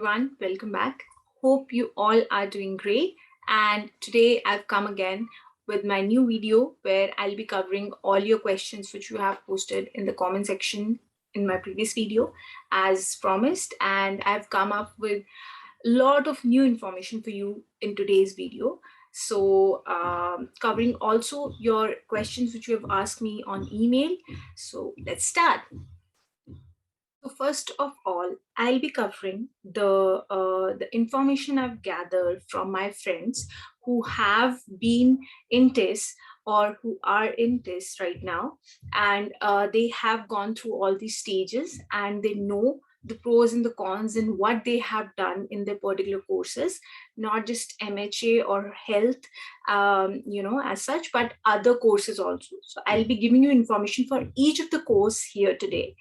everyone, welcome back. Hope you all are doing great. And today I've come again with my new video where I'll be covering all your questions which you have posted in the comment section in my previous video as promised. And I've come up with a lot of new information for you in today's video. So covering also your questions which you have asked me on email. So let's start. So first of all, I'll be covering the information I've gathered from my friends who have been in TISS or who are in TISS right now, and they have gone through all these stages and they know the pros and the cons and what they have done in their particular courses, not just MHA or health, as such, but other courses also. So I'll be giving you information for each of the course here today.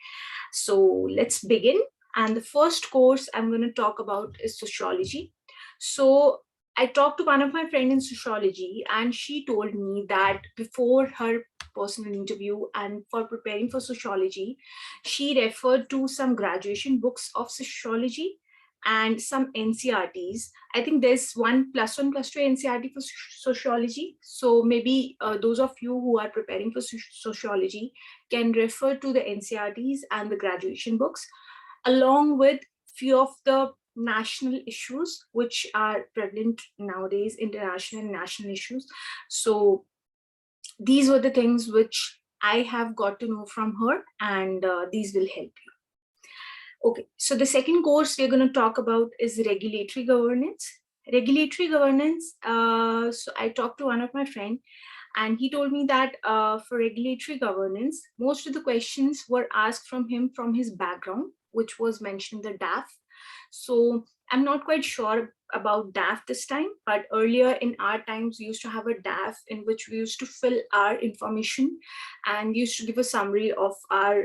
So let's begin. And the first course I'm going to talk about is sociology. So I talked to one of my friends in sociology, and she told me that before her personal interview and for preparing for sociology, she referred to some graduation books of sociology and some NCRTs. I think there's one plus two NCRT for sociology. So maybe those of you who are preparing for sociology can refer to the NCRTs and the graduation books, along with few of the national issues which are prevalent nowadays, international and national issues. So these were the things which I have got to know from her, and these will help you. Okay, so the second course we're going to talk about is regulatory governance. Regulatory governance, so I talked to one of my friends, and he told me that for regulatory governance, most of the questions were asked from him from his background, which was mentioned in the DAF. So I'm not quite sure about DAF this time, but earlier in our times, we used to have a DAF in which we used to fill our information and used to give a summary of our,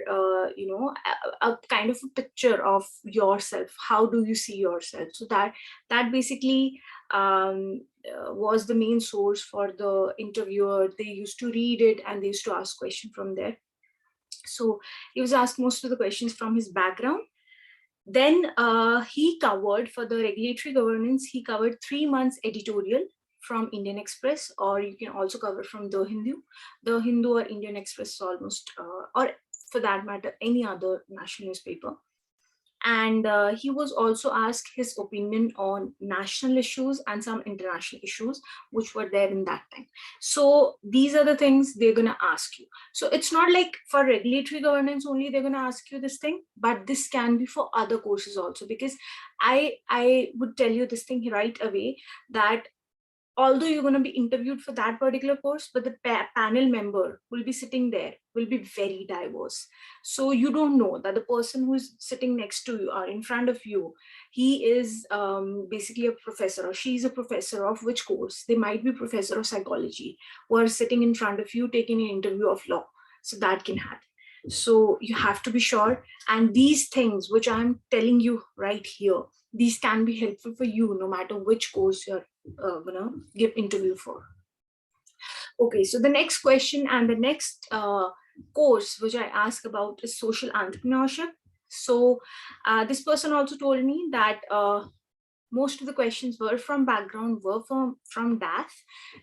a kind of a picture of yourself. How do you see yourself? So that basically was the main source for the interviewer. They used to read it and they used to ask questions from there. So he was asked most of the questions from his background. Then he covered, for the regulatory governance, he covered 3 months editorial from Indian Express, or you can also cover from The Hindu. The Hindu or Indian Express is almost, or for that matter, any other national newspaper. And he was also asked his opinion on national issues and some international issues which were there in that time. So these are the things they're going to ask you. So it's not like for regulatory governance only they're going to ask you this thing, but this can be for other courses also, because I would tell you this thing right away, that although you're going to be interviewed for that particular course, but the panel member will be sitting there will be very diverse. So you don't know that the person who is sitting next to you or in front of you, he is basically a professor or she's a professor of which course. They might be professor of psychology who are sitting in front of you taking an interview of law. So that can happen. So you have to be sure. And these things which I'm telling you right here, these can be helpful for you no matter which course you're gonna give interview for. Okay, so the next question and the next course which I ask about is social entrepreneurship. So this person also told me that most of the questions were from background, were from DAF.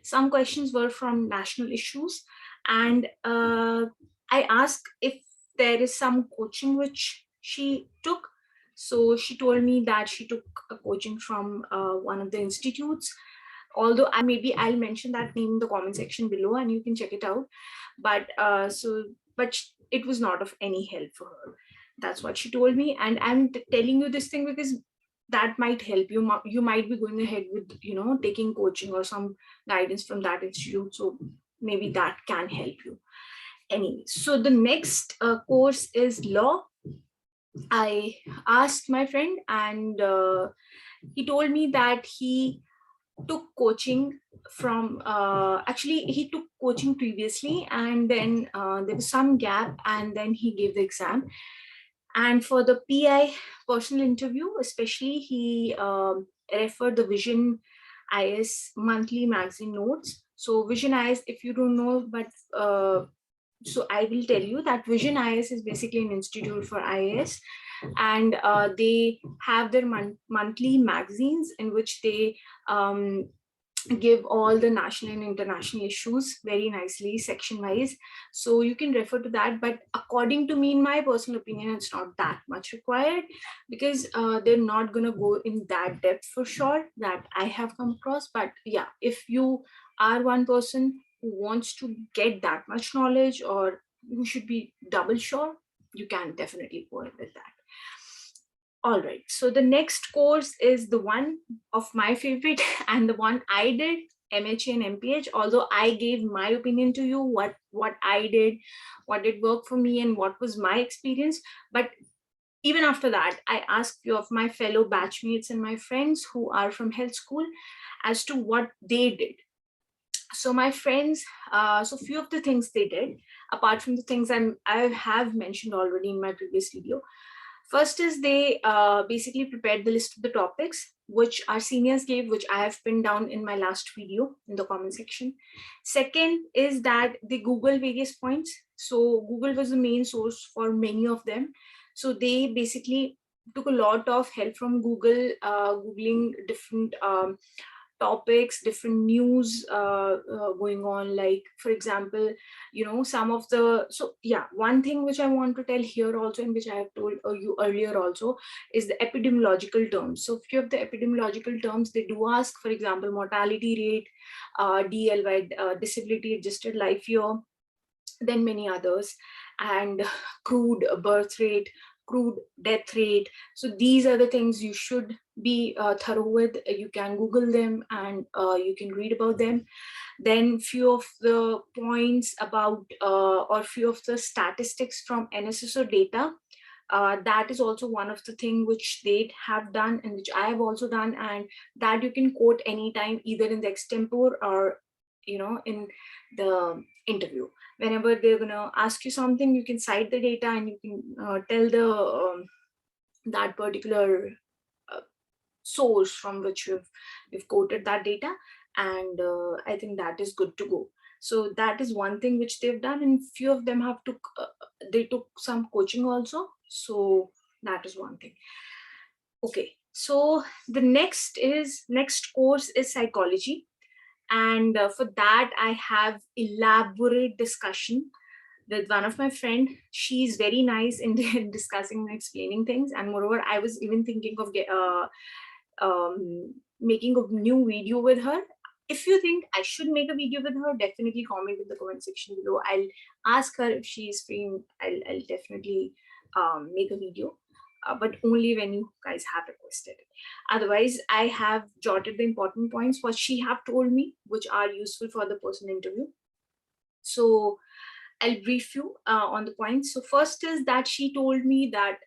Some questions were from national issues. And I asked if there is some coaching which she took. So she told me that she took a coaching from one of the institutes. Although maybe I'll mention that name in the comment section below and you can check it out. But it was not of any help for her. That's what she told me. And I'm telling you this thing because that might help you. You might be going ahead with, taking coaching or some guidance from that institute. So maybe that can help you. Anyway, so the next course is law. I asked my friend and he told me that he took coaching from, actually he took coaching previously and then there was some gap and then he gave the exam. And for the PI personal interview, especially, he referred the Vision IS monthly magazine notes. So Vision IS, if you don't know, but so I will tell you that Vision IS is basically an institute for IAS. and they have their monthly magazines in which they give all the national and international issues very nicely section wise, so you can refer to that. But according to me, in my personal opinion, it's not that much required, because they're not going to go in that depth for sure that I have come across. But yeah, if you are one person who wants to get that much knowledge, or who should be double sure, you can definitely go ahead with that. All right, so the next course is the one of my favorite and the one I did, MHA and MPH. Although I gave my opinion to you, what I did, what did work for me, and what was my experience. But even after that, I asked few of my fellow batchmates and my friends who are from health school as to what they did. So my friends, so few of the things they did, apart from the things I have mentioned already in my previous video. First is they basically prepared the list of the topics which our seniors gave, which I have pinned down in my last video in the comment section. Second is that they Google various points. So Google was the main source for many of them. So they basically took a lot of help from Google, Googling different topics, different news going on. Like, for example, some of the, so yeah, one thing which I want to tell here also, and which I have told you earlier also, is the epidemiological terms. So few of the epidemiological terms, they do ask, for example, mortality rate, DLY, disability adjusted life year, then many others, and crude birth rate, crude death rate. So these are the things you should be thorough with. You can Google them, and you can read about them. Then few of the points about or few of the statistics from NSSO data. That is also one of the things which they have done and which I have also done, and that you can quote anytime, either in the extempore or in the interview. Whenever they're going to ask you something, you can cite the data, and you can tell the that particular source from which you've quoted that data, and I think that is good to go. So that is one thing which they've done, and few of them have they took some coaching also. So that is one thing. Okay, so the next course is psychology. And for that, I have elaborate discussion with one of my friend. She's very nice in discussing and explaining things. And moreover, I was even thinking of making a new video with her. If you think I should make a video with her, definitely comment in the comment section below. I'll ask her if she is free. I'll definitely make a video. But only when you guys have requested it. Otherwise, I have jotted the important points what she have told me, which are useful for the personal interview. So I'll brief you on the points. So first is that she told me that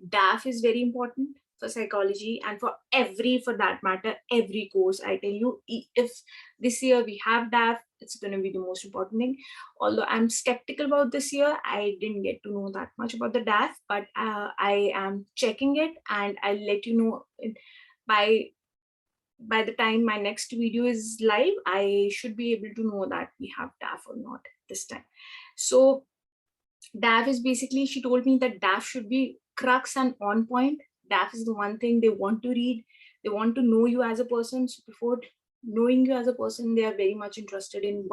DAF is very important for psychology, and for that matter, every course. I tell you, if this year we have DAF, it's going to be the most important thing. Although I'm skeptical about this year, I didn't get to know that much about the DAF, but I am checking it, and I'll let you know by the time my next video is live. I should be able to know that we have DAF or not this time. So DAF is basically, she told me that DAF should be crux and on point. DAF is the one thing they want to read. They want to know you as a person. So before knowing you as a person, they are very much interested in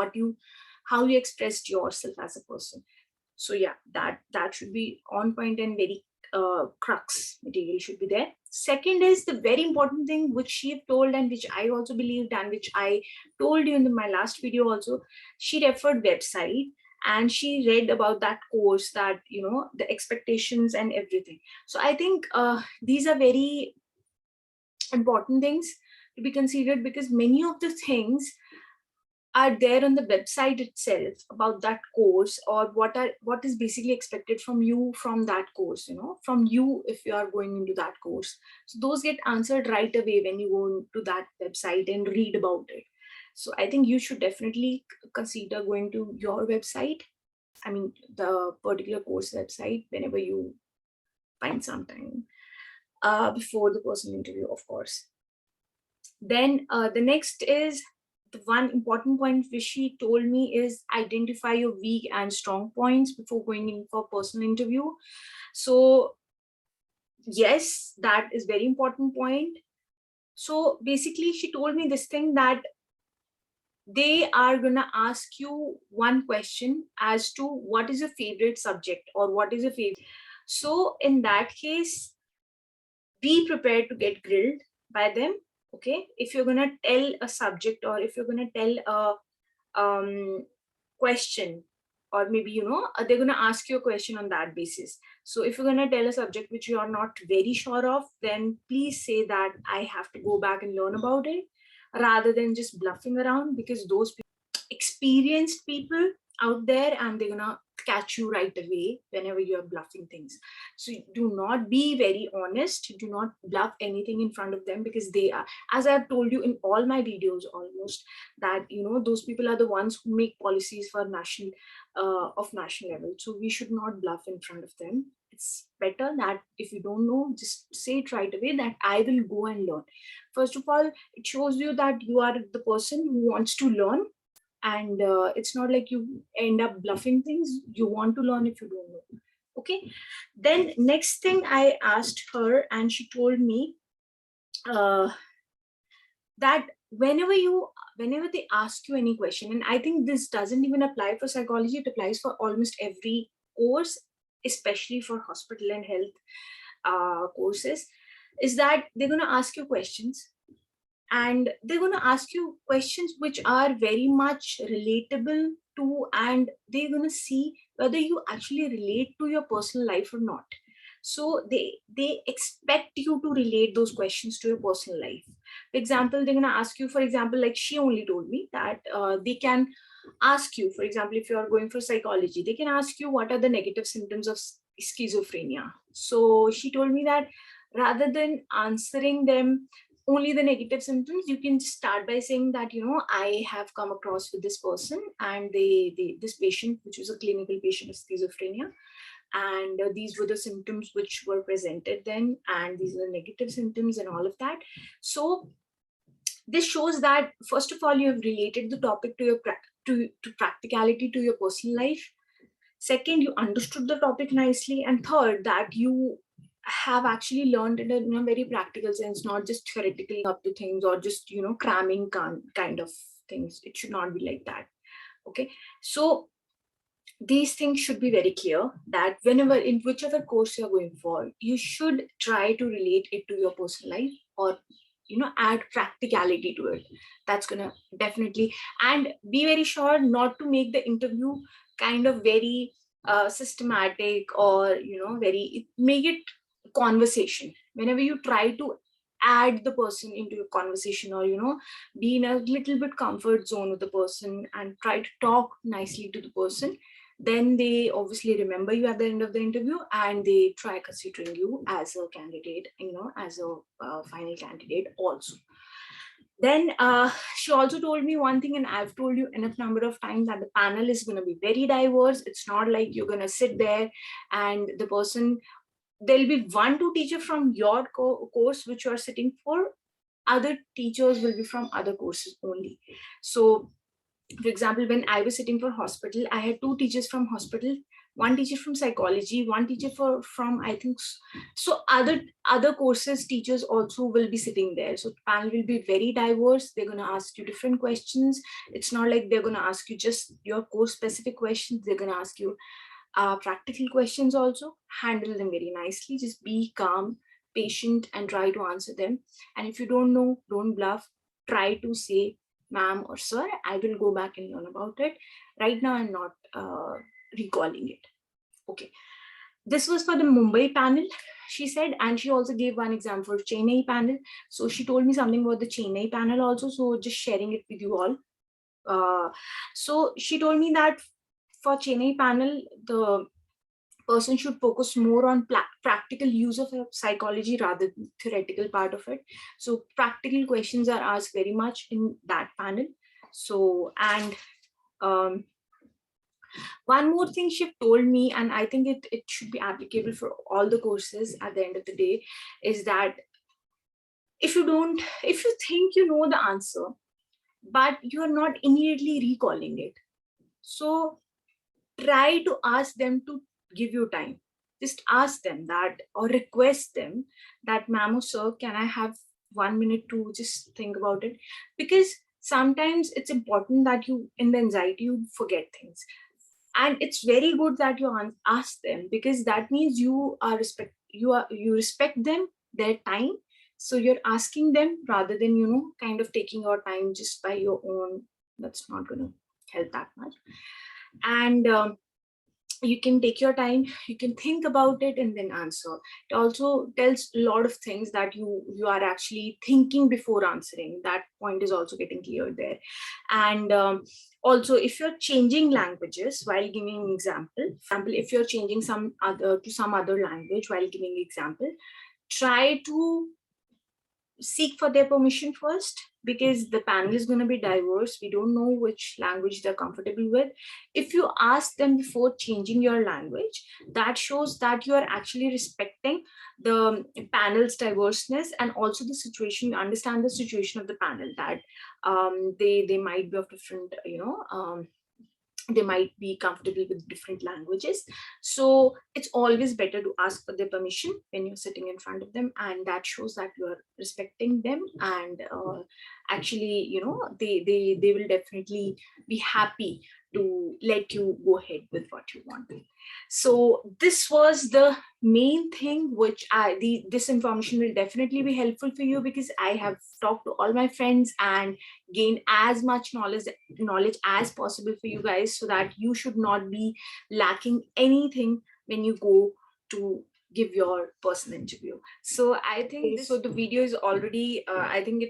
how you expressed yourself as a person. So yeah, that should be on point, and very crux material should be there. Second is the very important thing which she have told, and which I also believed, and which I told you in my last video also. She referred website, and she read about that course, that the expectations and everything. So I think these are very important things to be considered, because many of the things are there on the website itself about that course, or what is basically expected from you from that course, from you if you are going into that course. So those get answered right away when you go to that website and read about it. So I think you should definitely consider going to your website, I mean the particular course website, whenever you find some time before the personal interview, of course. Then the next is the one important point which she told me is identify your weak and strong points before going in for personal interview. So yes, that is very important point. So basically, she told me this thing that they are gonna ask you one question as to what is your favorite subject or what is your favorite. So in that case, be prepared to get grilled by them. Okay, if you're gonna tell a subject or if you're gonna tell a question, or maybe they're going to ask you a question on that basis. So if you're going to tell a subject which you are not very sure of, then please say that I have to go back and learn about it, rather than just bluffing around, because those experienced people out there and they're gonna catch you right away whenever you're bluffing things. So do not be very honest, do not bluff anything in front of them, because they are, as I've told you in all my videos almost, that those people are the ones who make policies for national of national level. So we should not bluff in front of them. It's better that if you don't know, just say it right away that I will go and learn. First of all, it shows you that you are the person who wants to learn, and it's not like you end up bluffing things. You want to learn if you don't know. Okay, then next thing I asked her, and she told me that whenever they ask you any question, and I think this doesn't even apply for psychology, it applies for almost every course, especially for hospital and health courses, is that they're going to ask you questions, and they're going to ask you questions which are very much relatable to, and they're going to see whether you actually relate to your personal life or not. So they expect you to relate those questions to your personal life. For example, they're going to ask you, for example, like she only told me that they can ask you, for example, if you are going for psychology, they can ask you what are the negative symptoms of schizophrenia. So she told me that rather than answering them only the negative symptoms, you can start by saying that I have come across with this person, and this patient, which was a clinical patient of schizophrenia, and these were the symptoms which were presented then, and these are negative symptoms and all of that. So this shows that first of all, you have related the topic to your to practicality, to your personal life. Second, you understood the topic nicely, and third, that you have actually learned it in a very practical sense, not just theoretically up to things or just cramming kind of things. It should not be like that. Okay, so these things should be very clear, that whenever in whichever course you're going for, you should try to relate it to your personal life, or add practicality to it. That's gonna definitely, and be very sure not to make the interview kind of very systematic, or very, make it conversation. Whenever you try to add the person into your conversation, or be in a little bit comfort zone with the person and try to talk nicely to the person, then they obviously remember you at the end of the interview, and they try considering you as a candidate, as a final candidate also. Then she also told me one thing, and I've told you enough number of times, that the panel is going to be very diverse. It's not like you're going to sit there and the person, there'll be one two teacher from your course which you are sitting for, other teachers will be from other courses only. So for example, when I was sitting for hospital, I had two teachers from hospital, one teacher from psychology, one teacher from I think so other courses teachers also will be sitting there. So the panel will be very diverse. They're going to ask you different questions. It's not like they're going to ask you just your course specific questions. They're going to ask you practical questions also. Handle them very nicely. Just be calm, patient, and try to answer them. And if you don't know, don't bluff. Try to say, ma'am or sir, I will go back and learn about it. Right now, I'm not recalling it. Okay. This was for the Mumbai panel, she said, and she also gave one example for Chennai panel. So she told me something about the Chennai panel also. So just sharing it with you all. So she told me that for Chennai panel, the person should focus more on practical use of psychology rather than theoretical part of it. So practical questions are asked very much in that panel. So, and one more thing she told me, and I think it should be applicable for all the courses at the end of the day, is that if you think you know the answer, but you are not immediately recalling it, so try to ask them to give you time. just ask them that, or request them that, ma'am or sir, can I have 1 minute to just think about it? Because sometimes it's important that you, in the anxiety, you forget things. And it's very good that you ask them, because that means you respect them, their time. So you're asking them rather than, kind of taking your time just by your own. That's not going to help that much. And you can take your time, you can think about it and then answer. It also tells a lot of things that you are actually thinking before answering. That point is also getting cleared there. And also, if you're changing languages while giving an example, if you're changing some other language while giving example, try to seek for their permission first, because the panel is going to be diverse. We don't know which language they're comfortable with. If you ask them before changing your language, that shows that you are actually respecting the panel's diverseness, and also the situation, understand the situation of the panel, that they might be of different, they might be comfortable with different languages. So it's always better to ask for their permission when you're sitting in front of them, and that shows that you are respecting them. And actually, they will definitely be happy to let you go ahead with what you want. So this was the main thing which this information will definitely be helpful for you, because I have talked to all my friends and gained as much knowledge as possible for you guys, so that you should not be lacking anything when you go to give your personal interview. So I think so the video is already I think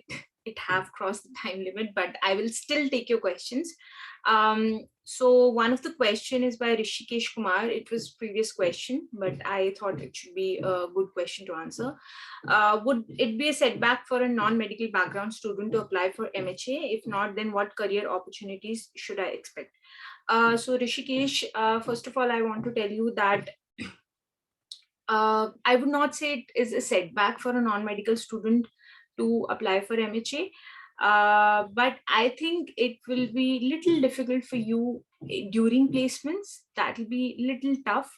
it have crossed the time limit, but I will still take your questions. So one of the question is by Rishikesh Kumar. It was previous question, but I thought it should be a good question to answer. Would it be a setback for a non-medical background student to apply for MHA? If not, then what career opportunities should I expect? So Rishikesh, first of all, I want to tell you that I would not say it is a setback for a non-medical student to apply for MHA. But I think it will be little difficult for you during placements. That will be little tough.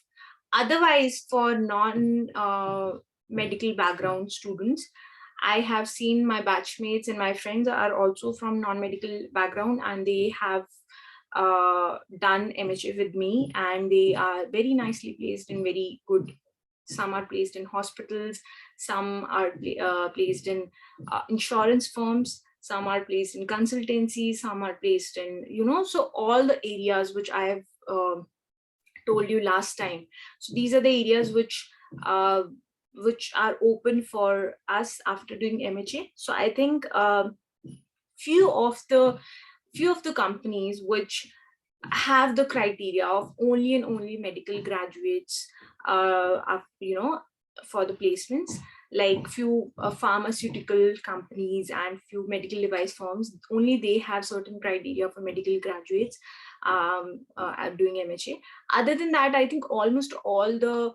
Otherwise, for non-medical background students, I have seen my batchmates and my friends are also from non-medical background, and they have done MHA with me, and they are very nicely placed in very good. Some are placed in hospitals, some are placed in insurance firms, some are placed in consultancy, some are placed in, so all the areas which I have told you last time. So these are the areas which are open for us after doing MHA. So I think few of the companies which have the criteria of only and only medical graduates, for the placements, like few pharmaceutical companies and few medical device firms, only they have certain criteria for medical graduates doing MHA. Other than that, I think almost all the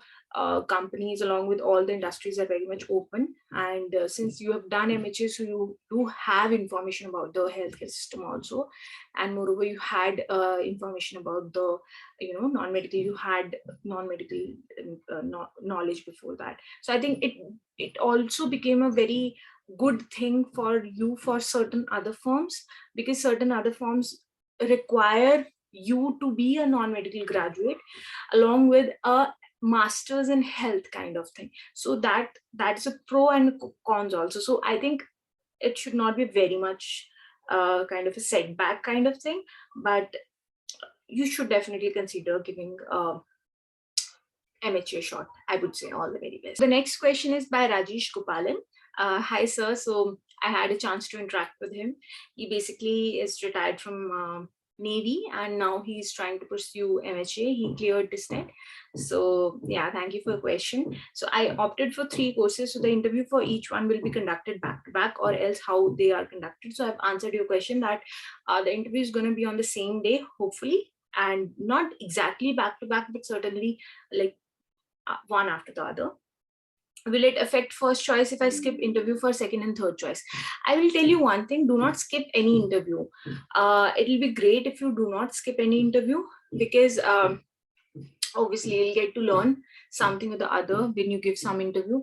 companies along with all the industries are very much open. And since you have done MHA, so you do have information about the healthcare system also, and moreover you had information about the non-medical, you had non-medical knowledge before that. So I think it also became a very good thing for you for certain other firms, because certain other firms require you to be a non-medical graduate along with a master's in health kind of thing. So that's a pro and cons also. So I think it should not be very much kind of a setback kind of thing, but you should definitely consider giving MHA shot. I would say all the very best. The next question is by Rajesh Gopalan. Hi sir, so I had a chance to interact with him. He basically is retired from Navy, and now he's trying to pursue MHA. He cleared this net. So yeah, thank you for the question. So I opted for 3 courses. So the interview for each one will be conducted back to back, or else how they are conducted. So I've answered your question that the interview is going to be on the same day, hopefully, and not exactly back to back, but certainly like one after the other. Will it affect first choice if I skip interview for second and third choice? I will tell you one thing, do not skip any interview. It will be great if you do not skip any interview, because obviously you'll get to learn something or the other when you give some interview.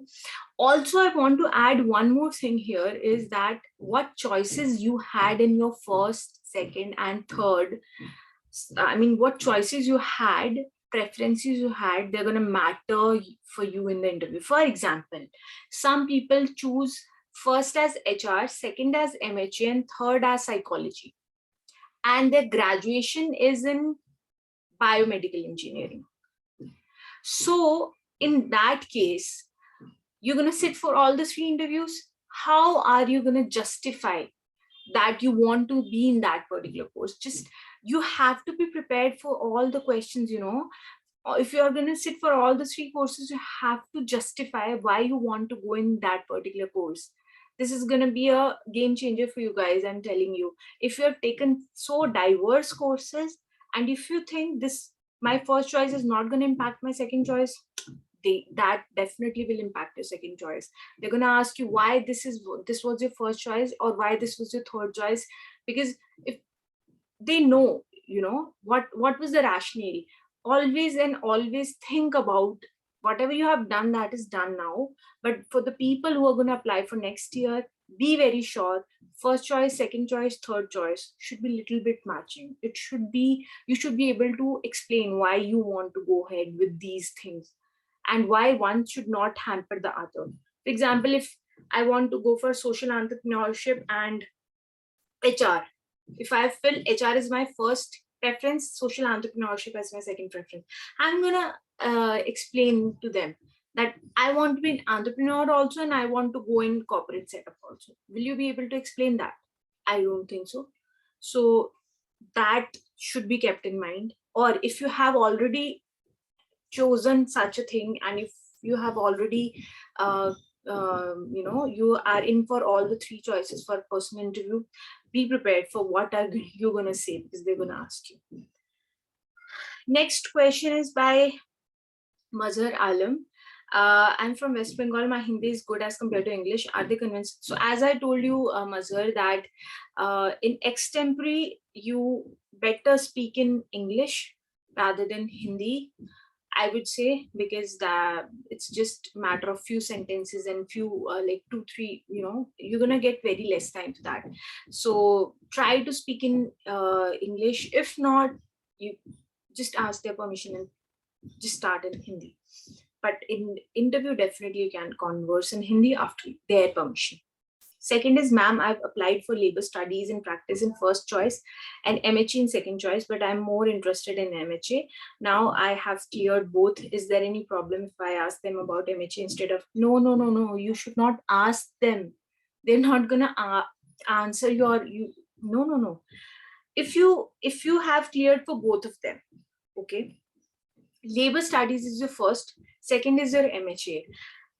Also, I want to add one more thing here is that what choices you had in your first, second, and third. I mean, what choices you had, preferences you had, they're going to matter for you in the interview. For example, some people choose first as HR, second as MHA, and third as psychology. And their graduation is in biomedical engineering. So, in that case, you're going to sit for all the 3 interviews. How are you going to justify that you want to be in that particular course? Just you have to be prepared for all the questions, you know. If you're going to sit for all the 3 courses, you have to justify why you want to go in that particular course. This is going to be a game changer for you guys, I'm telling you. If you have taken so diverse courses, and if you think this, my first choice is not going to impact my second choice, that definitely will impact your second choice. They're going to ask you why this was your first choice, or why this was your third choice, because if they know, you know, what was the rationale. Always and always think about whatever you have done, that is done now. But for the people who are going to apply for next year, be very sure first choice, second choice, third choice should be little bit matching. It should be, you should be able to explain why you want to go ahead with these things, and why one should not hamper the other. For example, if I want to go for social entrepreneurship and HR, if I feel HR is my first preference, social entrepreneurship as my second preference, I'm gonna explain to them that I want to be an entrepreneur also, and I want to go in corporate setup also. Will you be able to explain that? I don't think so. So that should be kept in mind. Or if you have already chosen such a thing, and if you have already you know, you are in for all the 3 choices for personal interview, be prepared for what are you going to say, because they're going to ask you. Next question is by Mazhar Alam. I'm from West Bengal. My Hindi is good as compared to English. Are they convinced? So as I told you, Mazhar, that in extempore, you better speak in English rather than Hindi, I would say, because it's just a matter of few sentences and few like 2, 3, you know, you're going to get very less time to that. So try to speak in English. If not, you just ask their permission and just start in Hindi. But in interview, definitely you can converse in Hindi after their permission. Second is, ma'am, I've applied for labor studies and practice in first choice and MHA in second choice, but I'm more interested in MHA. Now I have cleared both. Is there any problem if I ask them about MHA instead of? No, no, no, no. You should not ask them. They're not gonna answer your No, no, no. If you have cleared for both of them, okay. Labor studies is your first, second is your MHA.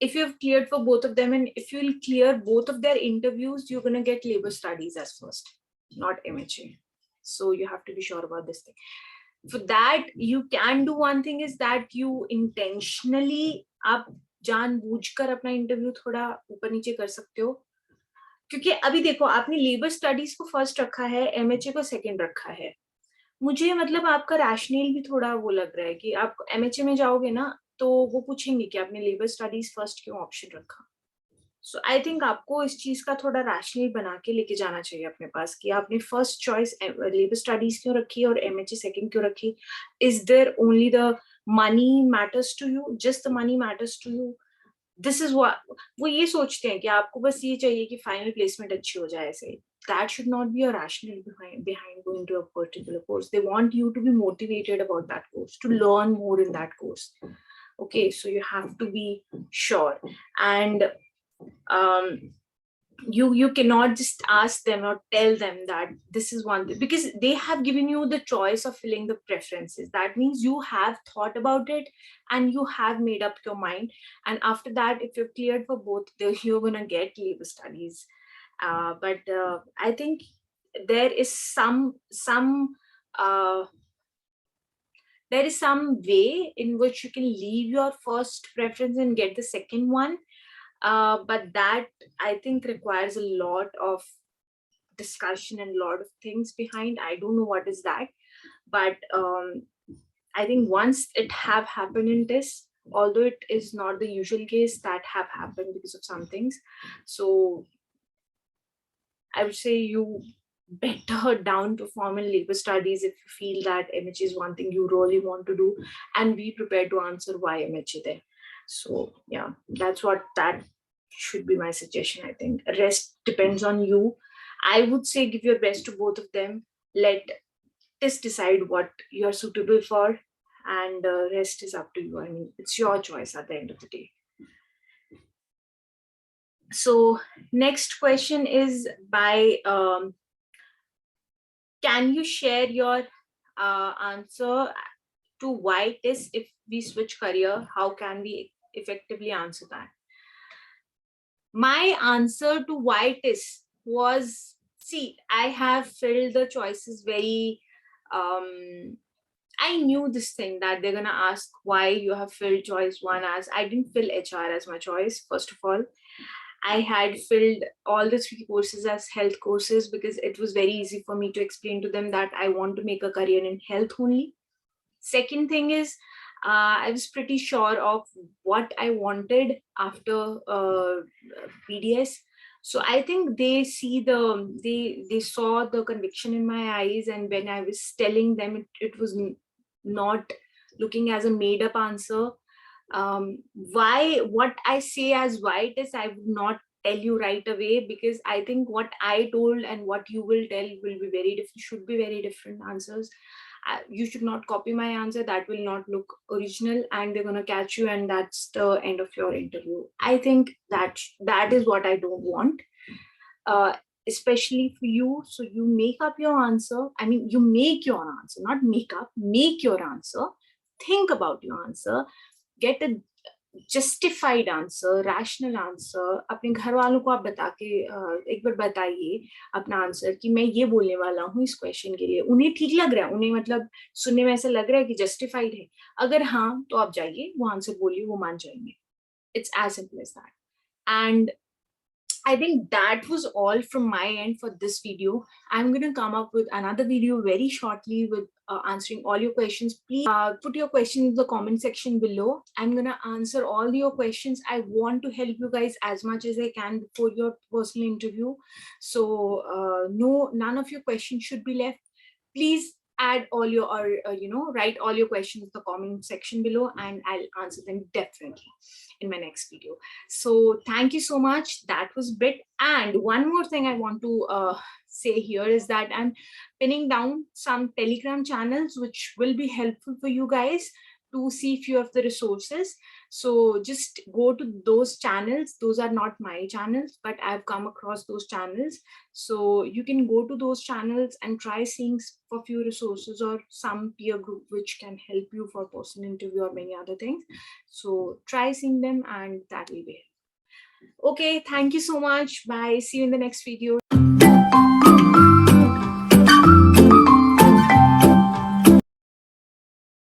If you've cleared for both of them, and if you'll clear both of their interviews, you're going to get labor studies as first, not MHA. So you have to be sure about this thing. For that, you can do one thing, is that you intentionally आप जानबूझकर अपना interview थोड़ा ऊपर नीचे कर सकते हो, क्योंकि अभी देखो आपने लेबर स्टडीज को फर्स्ट रखा है, एमएचए को सेकंड रखा है. मुझे मतलब आपका रैशनल भी थोड़ा वो लग रहा है कि आप एमएचए में जाओगे ना, तो वो पूछेंगे कि आपने लेबर स्टडीज फर्स्ट क्यों ऑप्शन रखा. सो आई थिंक आपको इस चीज का थोड़ा रैशनल बना के लेके जाना चाहिए अपने पास, कि आपने फर्स्ट चॉइस लेबर स्टडीज क्यों रखी और एमएचए सेकंड क्यों रखी. Is there only the money matters to you, just the money matters to you. This is वो ये सोचते हैं कि आपको बस ये चाहिए कि फाइनल प्लेसमेंट अच्छी हो जाए ऐसे. That should not be a rationale behind going to a particular course. They want you to be motivated about that course, to learn more in that course. Okay, so you have to be sure. And you cannot just ask them or tell them that this is one thing, because they have given you the choice of filling the preferences. That means you have thought about it and you have made up your mind. And after that, if you're cleared for both, you're gonna get labor studies. But I think there is some way in which you can leave your first preference and get the second one. But that I think requires a lot of discussion and a lot of things behind. I don't know what is that, but I think once it have happened in this, although it is not the usual case, that have happened because of some things. So I would say you better down to formal labor studies if you feel that MHA is one thing you really want to do, and be prepared to answer why MHA there. So yeah, that should be my suggestion. I think rest depends on you. I would say give your best to both of them. Let TISS decide what you're suitable for, and rest is up to you. I mean, it's your choice at the end of the day. So next question is by can you share your answer to why TISS if we switch career? How can we effectively answer that? My answer to why TISS was, see, I have filled the choices very I knew this thing that they're gonna ask why you have filled choice one as. I didn't fill HR as my choice, first of all. I had filled all the three courses as health courses because it was very easy for me to explain to them that I want to make a career in health only. Second thing is, I was pretty sure of what I wanted after BDS. So I think they saw the conviction in my eyes, and when I was telling them, it was not looking as a made up answer. Why what I say as why it is, I would not tell you right away, because I think what I told and what you will tell will be very different, should be very different answers. You should not copy my answer. That will not look original, and they're going to catch you, and that's the end of your interview. I think that is what I don't want, uh, especially for you. So you make up your answer. I mean, you make your answer, not make up, make your answer. Think about your answer, get a justified answer, rational answer. अपने घर वालों को आप बता के एक बार बताइए अपना आंसर कि मैं ये बोलने वाला हूँ इस क्वेश्चन के लिए. उन्हें ठीक लग रहा है, उन्हें मतलब सुनने में ऐसा लग रहा है कि जस्टिफाइड है. अगर हाँ, तो आप जाइए, वो आंसर बोलिए, वो मान जाएंगे. It's as simple as that. And I think that was all from my end for this video. I'm going to come up with another video very shortly with answering all your questions. Please put your questions in the comment section below. I'm going to answer all your questions. I want to help you guys as much as I can before your personal interview. So none of your questions should be left. Please add all your, or write all your questions in the comment section below, and I'll answer them definitely in my next video. So thank you so much. That was bit. And one more thing I want to say here is that I'm pinning down some Telegram channels which will be helpful for you guys to see few of the resources. So just go to those channels. Those are not my channels, but I've come across those channels. So you can go to those channels and try seeing for few resources or some peer group which can help you for personal interview or many other things. So try seeing them, and that will be helpful. Okay, thank you so much. Bye. See you in the next video.